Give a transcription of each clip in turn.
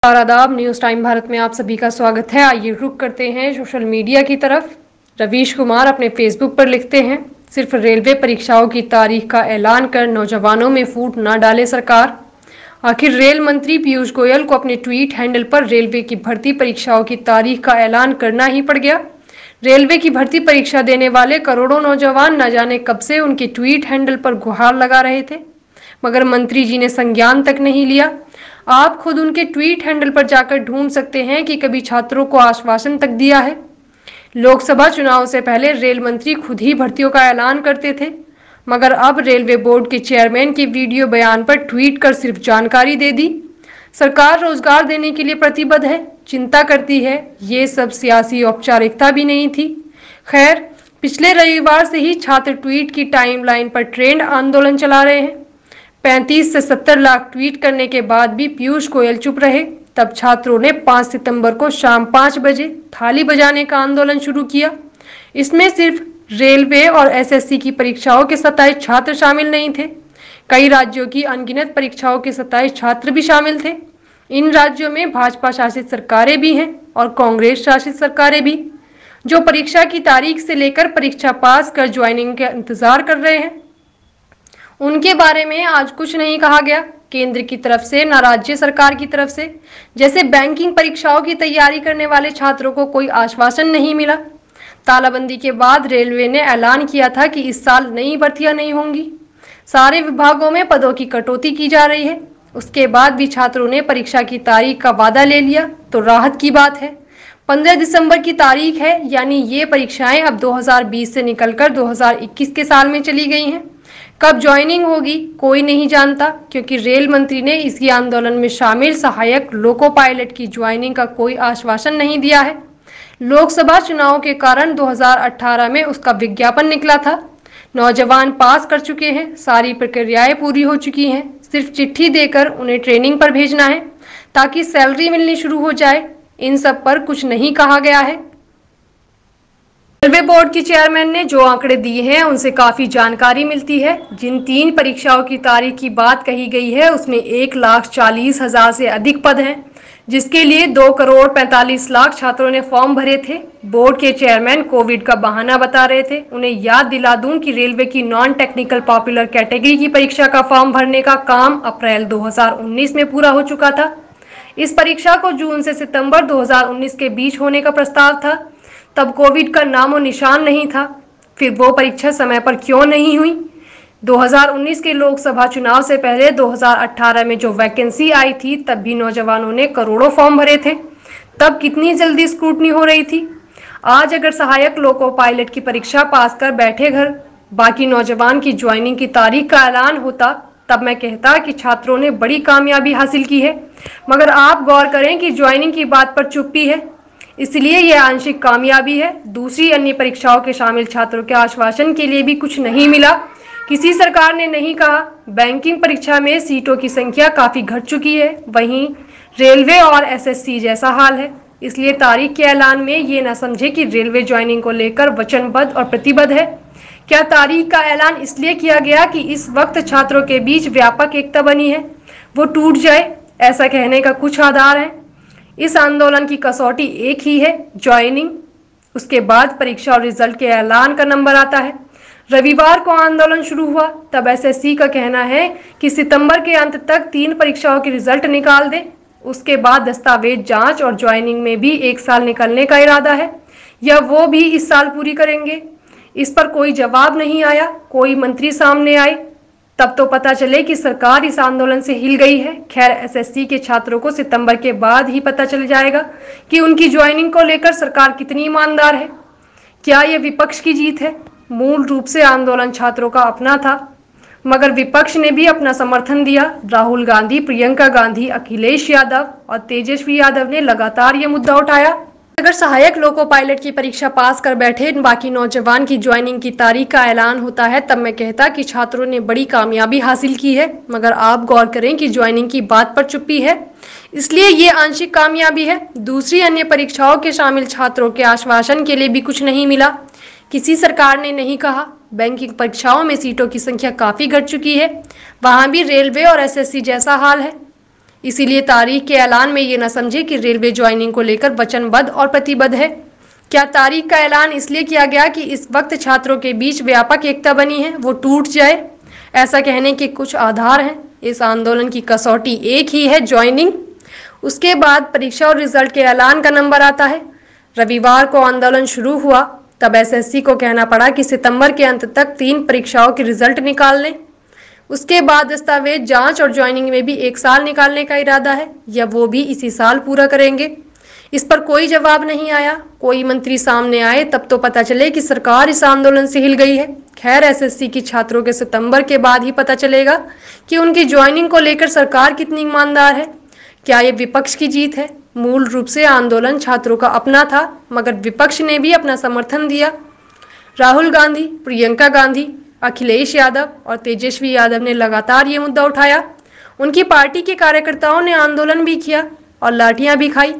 और आदाब। News time Bharat में आप सभी का स्वागत है। आइए रुक करते हैं सोशल मीडिया की तरफ। रवीश कुमार अपने फेसबुक पर लिखते हैं, सिर्फ रेलवे परीक्षाओं की तारीख का ऐलान कर नौजवानों में फूट न डाले सरकार। आखिर रेल मंत्री पीयूष गोयल को अपने ट्वीट हैंडल पर रेलवे की भर्ती परीक्षाओं की तारीख का ऐलान करना ही पड़ गया। रेलवे की भर्ती परीक्षा देने वाले करोड़ों नौजवान न जाने कब से उनके ट्वीट हैंडल पर गुहार लगा रहे थे, मगर मंत्री जी ने संज्ञान तक नहीं लिया। आप खुद उनके ट्वीट हैंडल पर जाकर ढूंढ सकते हैं कि कभी छात्रों को आश्वासन तक दिया है। लोकसभा चुनाव से पहले रेल मंत्री खुद ही भर्तियों का ऐलान करते थे, मगर अब रेलवे बोर्ड के चेयरमैन के वीडियो बयान पर ट्वीट कर सिर्फ जानकारी दे दी। सरकार रोजगार देने के लिए प्रतिबद्ध है, चिंता करती है, ये सब सियासी औपचारिकता भी नहीं थी। खैर, पिछले रविवार से ही छात्र ट्वीट की टाइमलाइन पर ट्रेंड आंदोलन चला रहे हैं। 35 से 70 लाख ट्वीट करने के बाद भी पीयूष गोयल चुप रहे। तब छात्रों ने 5 सितंबर को शाम 5 बजे थाली बजाने का आंदोलन शुरू किया। इसमें सिर्फ रेलवे और एसएससी की परीक्षाओं के 27 छात्र शामिल नहीं थे, कई राज्यों की अनगिनत परीक्षाओं के 27 छात्र भी शामिल थे। इन राज्यों में भाजपा शासित सरकारें भी हैं और कांग्रेस शासित सरकारें भी, जो परीक्षा की तारीख से लेकर परीक्षा पास कर ज्वाइनिंग का इंतजार कर रहे हैं। उनके बारे में आज कुछ नहीं कहा गया, केंद्र की तरफ से न राज्य सरकार की तरफ से। जैसे बैंकिंग परीक्षाओं की तैयारी करने वाले छात्रों को कोई आश्वासन नहीं मिला। तालाबंदी के बाद रेलवे ने ऐलान किया था कि इस साल नई भर्तियां नहीं होंगी, सारे विभागों में पदों की कटौती की जा रही है। उसके बाद भी छात्रों ने परीक्षा की तारीख का वादा ले लिया तो राहत की बात है। 15 दिसंबर की तारीख है, यानी ये परीक्षाएं अब 2020 से निकलकर 2021 के साल में चली गई हैं। कब ज्वाइनिंग होगी कोई नहीं जानता, क्योंकि रेल मंत्री ने इसी आंदोलन में शामिल सहायक लोको पायलट की ज्वाइनिंग का कोई आश्वासन नहीं दिया है। लोकसभा चुनाव के कारण 2018 में उसका विज्ञापन निकला था। नौजवान पास कर चुके हैं, सारी प्रक्रियाएं पूरी हो चुकी हैं, सिर्फ चिट्ठी देकर उन्हें ट्रेनिंग पर भेजना है ताकि सैलरी मिलनी शुरू हो जाए। इन सब पर कुछ नहीं कहा गया है। रेलवे बोर्ड के चेयरमैन ने जो आंकड़े दिए हैं उनसे काफी जानकारी मिलती है। जिन 3 परीक्षाओं की तारीख की बात कही गई है उसमें 1,40,000 से अधिक पद हैं, जिसके लिए 2,45,00,000 छात्रों ने फॉर्म भरे थे। बोर्ड के चेयरमैन कोविड का बहाना बता रहे थे। उन्हें याद दिला दूं कि रेलवे की नॉन टेक्निकल पॉपुलर कैटेगरी की परीक्षा का फॉर्म भरने का काम अप्रैल 2019 में पूरा हो चुका था। इस परीक्षा को जून से सितंबर 2019 के बीच होने का प्रस्ताव था। तब कोविड का नामो निशान नहीं था। फिर वो परीक्षा समय पर क्यों नहीं हुई? 2019 के लोकसभा चुनाव से पहले 2018 में जो वैकेंसी आई थी तब भी नौजवानों ने करोड़ों फॉर्म भरे थे। तब कितनी जल्दी स्क्रूटनी हो रही थी। आज अगर सहायक लोको पायलट की परीक्षा पास कर बैठे घर बाकी नौजवान की ज्वाइनिंग की तारीख का ऐलान होता, तब मैं कहता कि छात्रों ने बड़ी कामयाबी हासिल की है। मगर आप गौर करें कि ज्वाइनिंग की बात पर चुप्पी है, इसलिए यह आंशिक कामयाबी है। दूसरी अन्य परीक्षाओं के शामिल छात्रों के आश्वासन के लिए भी कुछ नहीं मिला। किसी सरकार ने नहीं कहा। बैंकिंग परीक्षा में सीटों की संख्या काफी घट चुकी है, वहीं रेलवे और एसएससी जैसा हाल है। इसलिए तारीख के ऐलान में ये न समझे कि रेलवे ज्वाइनिंग को लेकर वचनबद्ध और प्रतिबद्ध है। क्या तारीख का ऐलान इसलिए किया गया कि इस वक्त छात्रों के बीच व्यापक एकता बनी है, वो टूट जाए? ऐसा कहने का कुछ आधार है? इस आंदोलन की कसौटी एक ही है, ज्वाइनिंग। उसके बाद परीक्षा और रिजल्ट के ऐलान का नंबर आता है। रविवार को आंदोलन शुरू हुआ, तब एसएससी का कहना है कि सितंबर के अंत तक 3 परीक्षाओं के रिजल्ट निकाल दें। उसके बाद दस्तावेज जांच और ज्वाइनिंग में भी 1 साल निकलने का इरादा है, या वो भी इस साल पूरी करेंगे। इस पर कोई जवाब नहीं आया, कोई मंत्री सामने आए तब तो पता चले कि सरकार इस आंदोलन से हिल गई है। खैर, एसएससी के छात्रों को सितंबर के बाद ही पता चल जाएगा कि उनकी ज्वाइनिंग को लेकर सरकार कितनी ईमानदार है। क्या यह विपक्ष की जीत है? मूल रूप से आंदोलन छात्रों का अपना था, मगर विपक्ष ने भी अपना समर्थन दिया। राहुल गांधी, प्रियंका गांधी, अखिलेश यादव और तेजस्वी यादव ने लगातार ये मुद्दा उठाया। अगर सहायक लोको पायलट की परीक्षा पास कर बैठे बाकी नौजवान की ज्वाइनिंग की तारीख का ऐलान होता है, तब मैं कहता कि छात्रों ने बड़ी कामयाबी हासिल की है। मगर आप गौर करें कि ज्वाइनिंग की बात पर चुप्पी है, इसलिए ये आंशिक कामयाबी है। दूसरी अन्य परीक्षाओं के शामिल छात्रों के आश्वासन के लिए भी कुछ नहीं मिला। किसी सरकार ने नहीं कहा। बैंकिंग परीक्षाओं में सीटों की संख्या काफ़ी घट चुकी है, वहाँ भी रेलवे और एसएससी जैसा हाल है। इसीलिए तारीख के ऐलान में ये न समझे कि रेलवे ज्वाइनिंग को लेकर वचनबद्ध और प्रतिबद्ध है। क्या तारीख का ऐलान इसलिए किया गया कि इस वक्त छात्रों के बीच व्यापक एकता बनी है वो टूट जाए? ऐसा कहने के कुछ आधार हैं। इस आंदोलन की कसौटी एक ही है, ज्वाइनिंग। उसके बाद परीक्षा और रिजल्ट के ऐलान का नंबर आता है। रविवार को आंदोलन शुरू हुआ, तब एसएससी को कहना पड़ा कि सितंबर के अंत तक 3 परीक्षाओं के रिजल्ट निकाल लें। उसके बाद दस्तावेज जांच और ज्वाइनिंग में भी 1 साल निकालने का इरादा है, या वो भी इसी साल पूरा करेंगे। इस पर कोई जवाब नहीं आया। कोई मंत्री सामने आए तब तो पता चले कि सरकार इस आंदोलन से हिल गई है। खैर, एसएससी की छात्रों के सितंबर के बाद ही पता चलेगा कि उनकी ज्वाइनिंग को लेकर सरकार कितनी ईमानदार है। क्या ये विपक्ष की जीत है? मूल रूप से आंदोलन छात्रों का अपना था, मगर विपक्ष ने भी अपना समर्थन दिया। राहुल गांधी, प्रियंका गांधी, अखिलेश यादव और तेजस्वी यादव ने लगातार ये मुद्दा उठाया। उनकी पार्टी के कार्यकर्ताओं ने आंदोलन भी किया और लाठियां भी खाई।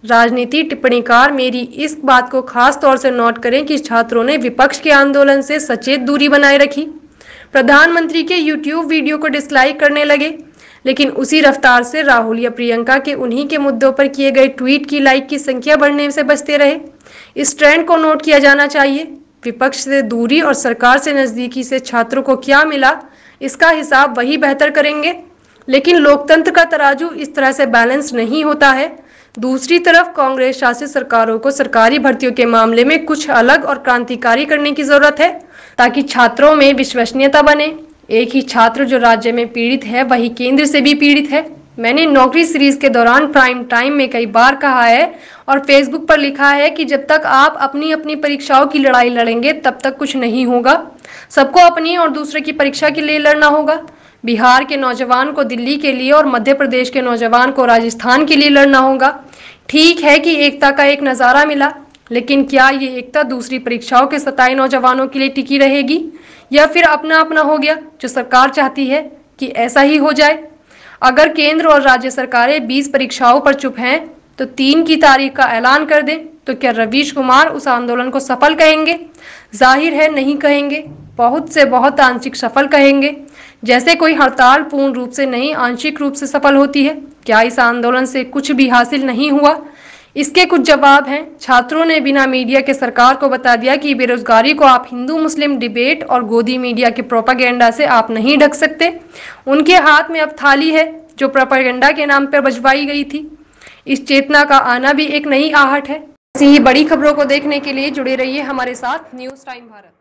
राजनीति टिप्पणीकार मेरी इस बात को खास तौर से नोट करें कि छात्रों ने विपक्ष के आंदोलन से सचेत दूरी बनाए रखी। प्रधानमंत्री के यूट्यूब वीडियो को डिसलाइक करने लगे, लेकिन उसी रफ्तार से राहुल या प्रियंका के उन्हीं के मुद्दों पर किए गए ट्वीट की लाइक की संख्या बढ़ने से बचते रहे। इस ट्रेंड को नोट किया जाना चाहिए। विपक्ष से दूरी और सरकार से नजदीकी से छात्रों को क्या मिला, इसका हिसाब वही बेहतर करेंगे। लेकिन लोकतंत्र का तराजू इस तरह से बैलेंस नहीं होता है। दूसरी तरफ कांग्रेस शासित सरकारों को सरकारी भर्तियों के मामले में कुछ अलग और क्रांतिकारी करने की जरूरत है, ताकि छात्रों में विश्वसनीयता बने। एक ही छात्र जो राज्य में पीड़ित है, वही केंद्र से भी पीड़ित है। मैंने नौकरी सीरीज के दौरान प्राइम टाइम में कई बार कहा है और फेसबुक पर लिखा है कि जब तक आप अपनी अपनी परीक्षाओं की लड़ाई लड़ेंगे तब तक कुछ नहीं होगा। सबको अपनी और दूसरे की परीक्षा के लिए लड़ना होगा। बिहार के नौजवान को दिल्ली के लिए और मध्य प्रदेश के नौजवान को राजस्थान के लिए लड़ना होगा। ठीक है कि एकता का एक नज़ारा मिला, लेकिन क्या ये एकता दूसरी परीक्षाओं के सताए नौजवानों के लिए टिकी रहेगी, या फिर अपना अपना हो गया जो सरकार चाहती है कि ऐसा ही हो जाए? अगर केंद्र और राज्य सरकारें 20 परीक्षाओं पर चुप हैं तो 3 की तारीख का ऐलान कर दें, तो क्या रवीश कुमार उस आंदोलन को सफल कहेंगे? जाहिर है नहीं कहेंगे। बहुत से बहुत आंशिक सफल कहेंगे। जैसे कोई हड़ताल पूर्ण रूप से नहीं, आंशिक रूप से सफल होती है। क्या इस आंदोलन से कुछ भी हासिल नहीं हुआ? इसके कुछ जवाब हैं। छात्रों ने बिना मीडिया के सरकार को बता दिया कि बेरोजगारी को आप हिंदू मुस्लिम डिबेट और गोदी मीडिया के प्रोपागेंडा से आप नहीं ढक सकते। उनके हाथ में अब थाली है जो प्रोपागेंडा के नाम पर बजवाई गई थी। इस चेतना का आना भी एक नई आहट है। ऐसी ही बड़ी खबरों को देखने के लिए जुड़े रहिए हमारे साथ न्यूज़ टाइम भारत।